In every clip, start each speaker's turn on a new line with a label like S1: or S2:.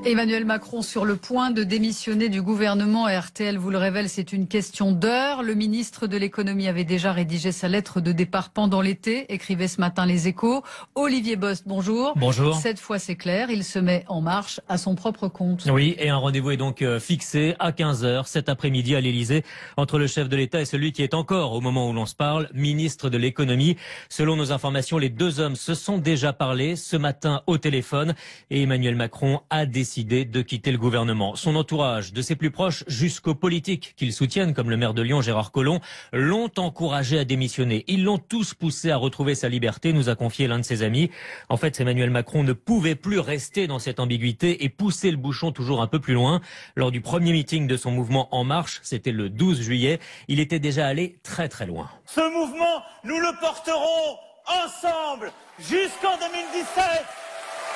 S1: Emmanuel Macron sur le point de démissionner du gouvernement. RTL vous le révèle, c'est une question d'heure. Le ministre de l'économie avait déjà rédigé sa lettre de départ pendant l'été, écrivait ce matin Les Échos. Olivier Bost, bonjour.
S2: Bonjour.
S1: Cette fois c'est clair, il se met en marche à son propre compte.
S2: Oui, et un rendez-vous est donc fixé à 15h cet après-midi à l'Elysée entre le chef de l'État et celui qui est encore, au moment où l'on se parle, ministre de l'économie. Selon nos informations, les deux hommes se sont déjà parlé ce matin au téléphone et Emmanuel Macron a décidé de quitter le gouvernement. Son entourage, de ses plus proches jusqu'aux politiques qu'il soutiennent, comme le maire de Lyon, Gérard Collomb, l'ont encouragé à démissionner. Ils l'ont tous poussé à retrouver sa liberté, nous a confié l'un de ses amis. En fait, Emmanuel Macron ne pouvait plus rester dans cette ambiguïté et pousser le bouchon toujours un peu plus loin. Lors du premier meeting de son mouvement En Marche, c'était le 12 juillet, il était déjà allé très très loin.
S3: Ce mouvement, nous le porterons ensemble jusqu'en 2017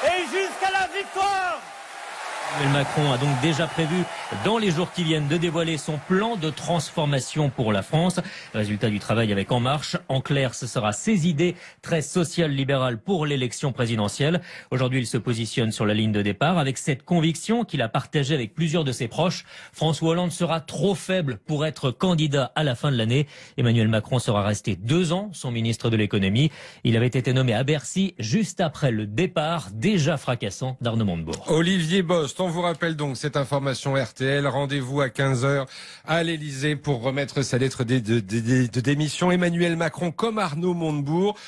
S3: et jusqu'à la victoire.
S2: Emmanuel Macron a donc déjà prévu dans les jours qui viennent de dévoiler son plan de transformation pour la France. Résultat du travail avec En Marche. En clair, ce sera ses idées très social-libérales pour l'élection présidentielle. Aujourd'hui, il se positionne sur la ligne de départ avec cette conviction qu'il a partagée avec plusieurs de ses proches. François Hollande sera trop faible pour être candidat à la fin de l'année. Emmanuel Macron sera resté 2 ans, son ministre de l'économie. Il avait été nommé à Bercy juste après le départ déjà fracassant d'Arnaud Montebourg.
S4: Olivier Bost, on vous rappelle donc cette information RTL. Rendez-vous à 15h à l'Elysée pour remettre sa lettre de démission. Emmanuel Macron, comme Arnaud Montebourg,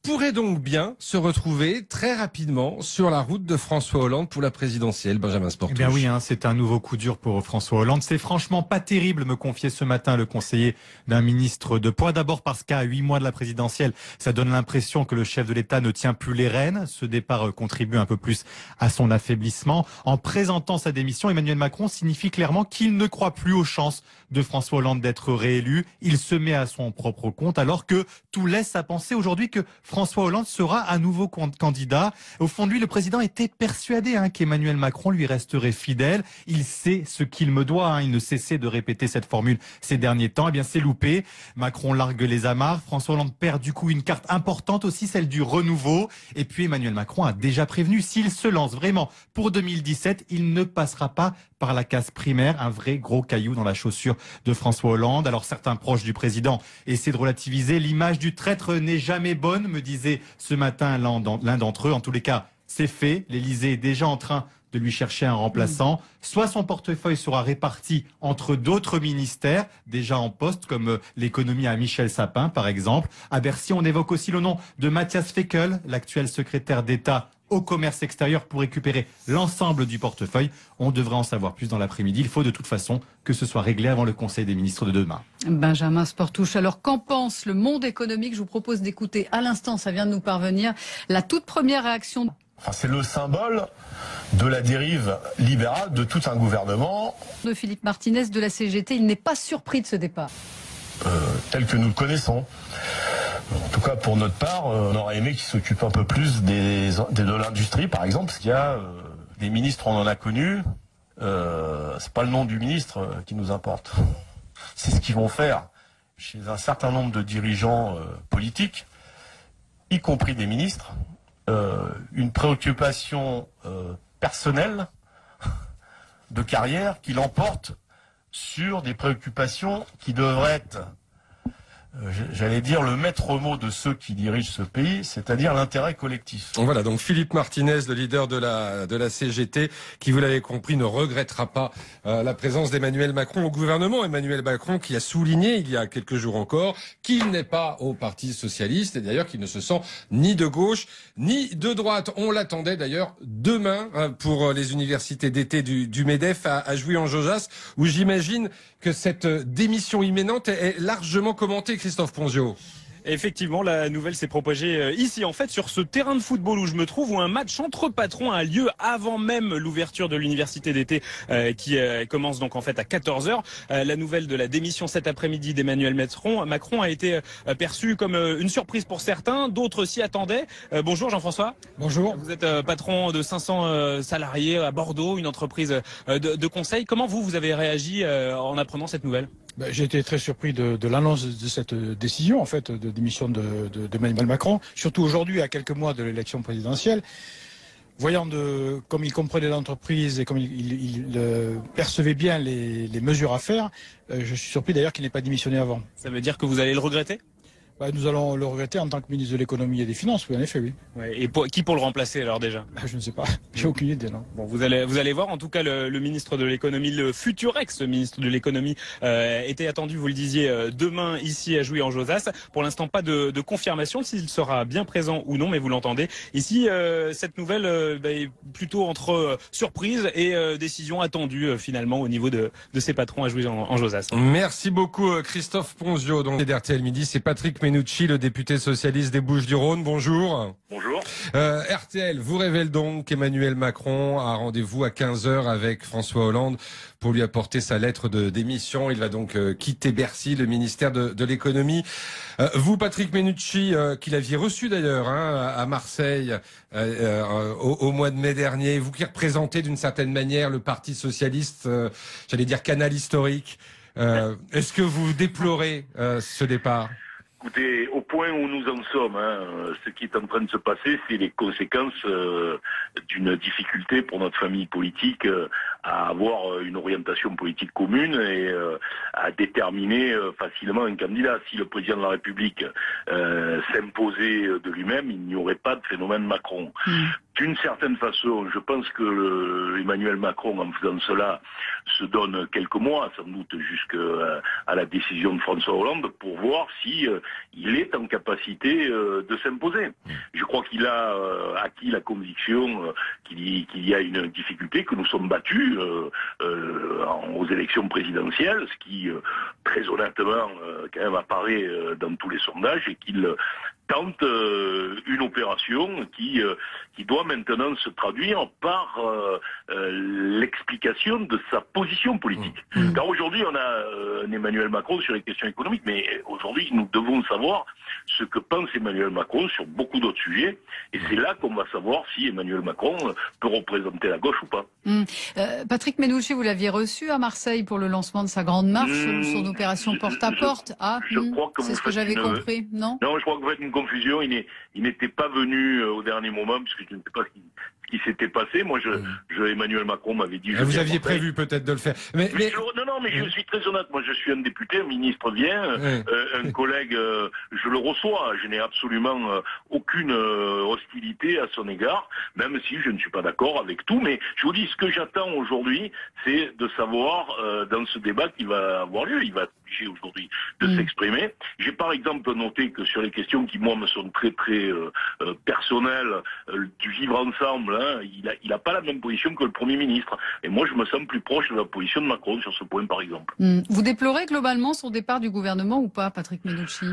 S4: pourrait donc bien se retrouver très rapidement sur la route de François Hollande pour la présidentielle. Benjamin Sportouche.
S5: Eh bien oui, c'est un nouveau coup dur pour François Hollande. C'est franchement pas terrible, me confiait ce matin le conseiller d'un ministre de poids. D'abord parce qu'à 8 mois de la présidentielle, ça donne l'impression que le chef de l'État ne tient plus les rênes. Ce départ contribue un peu plus à son affaiblissement. En présentant sa démission, Emmanuel Macron signifie clairement qu'il ne croit plus aux chances de François Hollande d'être réélu. Il se met à son propre compte alors que tout laisse à penser aujourd'hui que François Hollande sera à nouveau candidat. Au fond de lui, le président était persuadé qu'Emmanuel Macron lui resterait fidèle. Il sait ce qu'il me doit. Il ne cessait de répéter cette formule ces derniers temps. Eh bien, c'est loupé. Macron largue les amarres. François Hollande perd du coup une carte importante aussi, celle du renouveau. Et puis Emmanuel Macron a déjà prévenu, s'il se lance vraiment pour 2017, il ne passera pas par la case primaire, un vrai gros caillou dans la chaussure de François Hollande. Alors certains proches du président essaient de relativiser. L'image du traître n'est jamais bonne, me disait ce matin l'un d'entre eux. En tous les cas, c'est fait. L'Élysée est déjà en train de lui chercher un remplaçant. Soit son portefeuille sera réparti entre d'autres ministères déjà en poste, comme l'économie à Michel Sapin, par exemple. À Bercy, on évoque aussi le nom de Matthias Fekl, l'actuel secrétaire d'État au commerce extérieur, pour récupérer l'ensemble du portefeuille. On devrait en savoir plus dans l'après-midi. Il faut de toute façon que ce soit réglé avant le Conseil des ministres de demain.
S1: Benjamin Sportouche. Alors, qu'en pense le monde économique? Je vous propose d'écouter à l'instant, ça vient de nous parvenir, la toute première réaction.
S6: C'est le symbole de la dérive libérale de tout un gouvernement.
S1: De Philippe Martinez de la CGT, il n'est pas surpris de ce départ.
S6: Tel que nous le connaissons. En tout cas, pour notre part, on aurait aimé qu'il s'occupe un peu plus de l'industrie, par exemple, parce qu'il y a des ministres, on en a connus. C'est pas le nom du ministre qui nous importe. C'est ce qu'ils vont faire chez un certain nombre de dirigeants politiques, y compris des ministres. Une préoccupation personnelle de carrière qui l'emporte sur des préoccupations qui devraient être, j'allais dire, le maître mot de ceux qui dirigent ce pays, c'est-à-dire l'intérêt collectif.
S4: Voilà, donc Philippe Martinez, le leader de la CGT, qui, vous l'avez compris, ne regrettera pas la présence d'Emmanuel Macron au gouvernement. Emmanuel Macron qui a souligné il y a quelques jours encore qu'il n'est pas au Parti socialiste et d'ailleurs qu'il ne se sent ni de gauche ni de droite. On l'attendait d'ailleurs demain pour les universités d'été du MEDEF à Jouy-en-Jaujas, où j'imagine que cette démission imminente est largement commentée, Christophe Ponzio.
S7: Effectivement, la nouvelle s'est propagée ici, en fait, sur ce terrain de football où je me trouve, où un match entre patrons a lieu avant même l'ouverture de l'université d'été qui commence donc en fait à 14h. La nouvelle de la démission cet après-midi d'Emmanuel Macron a été perçue comme une surprise pour certains, d'autres s'y attendaient. Bonjour Jean-François.
S8: Bonjour.
S7: Vous êtes patron de 500 salariés à Bordeaux, une entreprise de conseil. Comment vous avez réagi en apprenant cette nouvelle ?
S8: J'ai été très surpris de l'annonce de cette décision, en fait, de démission d'Emmanuel Macron, surtout aujourd'hui, à quelques mois de l'élection présidentielle. voyant comme il comprenait l'entreprise et comme il percevait bien les mesures à faire, je suis surpris d'ailleurs qu'il n'ait pas démissionné avant.
S7: Ça veut dire que vous allez le regretter ?
S8: Nous allons le regretter en tant que ministre de l'économie et des finances, oui, en effet, oui.
S7: Ouais, et qui pour le remplacer alors déjà ?
S8: Je ne sais pas, j'ai aucune idée, non.
S7: Bon, vous allez voir. En tout cas, le ministre de l'économie, le futur ex-ministre de l'économie, était attendu, vous le disiez, demain ici à Jouy-en-Josas. Pour l'instant, pas de confirmation s'il sera bien présent ou non, mais vous l'entendez. Ici, cette nouvelle est plutôt entre surprise et décision attendue finalement au niveau de ses patrons à Jouy-en-Josas.
S4: Merci beaucoup Christophe Ponzio. Donc d'RTL Midi, c'est Patrick Menucci, le député socialiste des Bouches-du-Rhône. Bonjour.
S9: Bonjour.
S4: RTL vous révèle donc qu'Emmanuel Macron a rendez-vous à 15h avec François Hollande pour lui apporter sa lettre de démission. Il va donc quitter Bercy, le ministère de l'économie. Vous, Patrick Menucci, qui l'aviez reçu d'ailleurs à Marseille au mois de mai dernier, vous qui représentez d'une certaine manière le Parti socialiste, j'allais dire canal historique, est-ce que vous déplorez ce départ ?
S9: Écoutez, au point où nous en sommes, ce qui est en train de se passer, c'est les conséquences d'une difficulté pour notre famille politique à avoir une orientation politique commune et à déterminer facilement un candidat. Si le président de la République s'imposait de lui-même, il n'y aurait pas de phénomène Macron. D'une certaine façon, je pense que Emmanuel Macron, en faisant cela, se donne quelques mois, sans doute jusqu'à la décision de François Hollande, pour voir si il est en capacité de s'imposer. Je crois qu'il a acquis la conviction qu'il y a une difficulté, que nous sommes battus aux élections présidentielles, ce qui, très honnêtement, quand même apparaît dans tous les sondages, et qu'il tente une opération qui doit maintenant se traduire par l'explication de sa position politique. Car aujourd'hui, on a un Emmanuel Macron sur les questions économiques, mais aujourd'hui, nous devons savoir ce que pense Emmanuel Macron sur beaucoup d'autres sujets, et c'est là qu'on va savoir si Emmanuel Macron peut représenter la gauche ou pas.
S1: Patrick Menucci, vous l'aviez reçu à Marseille pour le lancement de sa grande marche, son opération porte-à-porte. C'est ce que j'avais compris, non ?
S9: Non, je crois que vous faites une confusion. Il n'était pas venu au dernier moment, puisque je ne sais pas ce qui s'était passé. Moi, Emmanuel Macron m'avait dit...
S4: Vous aviez prévu peut-être de le faire. Mais
S9: je suis très honnête. Moi, je suis un député, un ministre vient, un collègue, je le reçois. Je n'ai absolument aucune hostilité à son égard, même si je ne suis pas d'accord avec tout. Mais je vous dis, ce que j'attends aujourd'hui, c'est de savoir, dans ce débat qui va avoir lieu, il va obligé aujourd'hui de s'exprimer. J'ai par exemple noté que sur les questions qui, moi, me sont très très personnelles, du vivre ensemble, il n'a pas la même position que le Premier ministre. Et moi, je me sens plus proche de la position de Macron sur ce point, par exemple.
S1: Vous déplorez globalement son départ du gouvernement ou pas, Patrick Menucci ?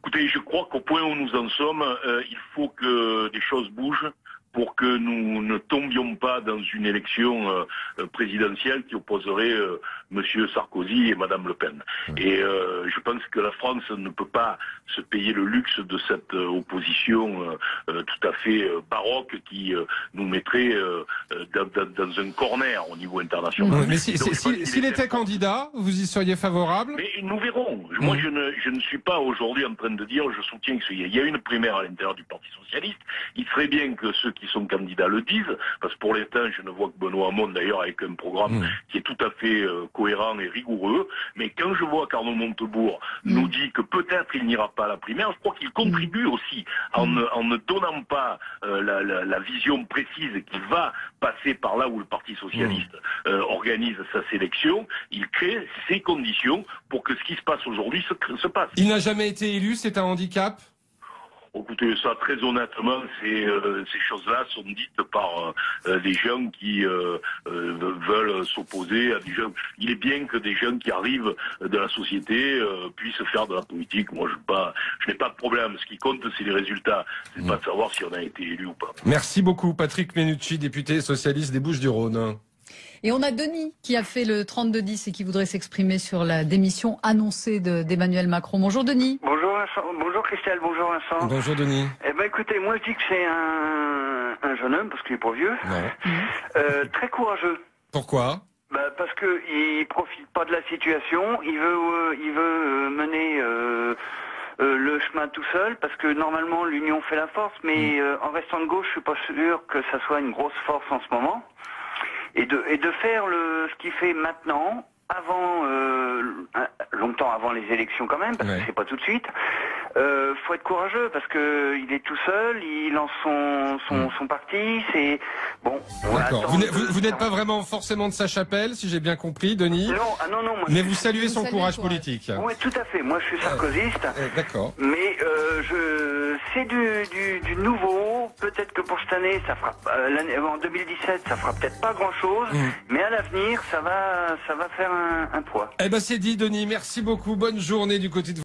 S9: Écoutez, je crois qu'au point où nous en sommes, il faut que des choses bougent pour que nous ne tombions pas dans une élection présidentielle qui opposerait Monsieur Sarkozy et Madame Le Pen. Et je pense que la France ne peut pas se payer le luxe de cette opposition tout à fait baroque qui nous mettrait dans un corner au niveau international.
S4: Mais s'il était candidat, vous y seriez favorable ?
S9: Mais nous verrons. Moi, je ne suis pas aujourd'hui en train de dire je soutiens qu'il y a une primaire à l'intérieur du Parti socialiste. Il serait bien que ceux qui sont candidats le disent, parce que pour l'instant, je ne vois que Benoît Hamon, d'ailleurs, avec un programme qui est tout à fait cohérent et rigoureux. Mais quand je vois qu'Arnaud Montebourg nous dit que peut-être il n'ira pas à la primaire, je crois qu'il contribue aussi en ne donnant pas la vision précise qui va passer par là où le Parti socialiste organise sa sélection. Il crée ces conditions pour que ce qui se passe aujourd'hui se passe.
S4: Il n'a jamais été élu, c'est un handicap ?
S9: Écoutez, ça, très honnêtement, ces choses-là sont dites par des gens qui veulent s'opposer à des gens. Il est bien que des gens qui arrivent de la société puissent faire de la politique. Moi, je n'ai pas de problème. Ce qui compte, c'est les résultats. C'est pas de savoir si on a été élu ou pas.
S4: Merci beaucoup, Patrick Menucci, député socialiste des Bouches-du-Rhône.
S1: Et on a Denis qui a fait le 32-10 et qui voudrait s'exprimer sur la démission annoncée d'Emmanuel Macron. Bonjour Denis.
S10: Bonjour Vincent, bonjour Christelle, bonjour Vincent.
S4: Bonjour Denis.
S10: Eh ben écoutez, moi je dis que c'est un jeune homme, parce qu'il est pas vieux, très courageux.
S4: Pourquoi ?
S10: Parce qu'il profite pas de la situation, il veut mener le chemin tout seul, parce que normalement l'union fait la force, mais en restant de gauche, je suis pas sûr que ça soit une grosse force en ce moment. Et de faire ce qu'il fait maintenant, longtemps avant les élections quand même, parce que c'est pas tout de suite. Faut être courageux parce que il est tout seul, il lance son parti, c'est bon.
S4: D'accord. Vous n'êtes pas vraiment forcément de sa chapelle, si j'ai bien compris, Denis.
S10: Non, moi,
S4: mais vous saluez son courage politique.
S10: Oui, tout à fait. Moi, je suis sarkozyste.
S4: D'accord.
S10: Mais c'est du nouveau. Peut-être que pour cette année, ça fera en 2017, ça fera peut-être pas grand-chose, mais à l'avenir, ça va faire un poids.
S4: Eh ben, c'est dit, Denis. Merci beaucoup. Bonne journée du côté de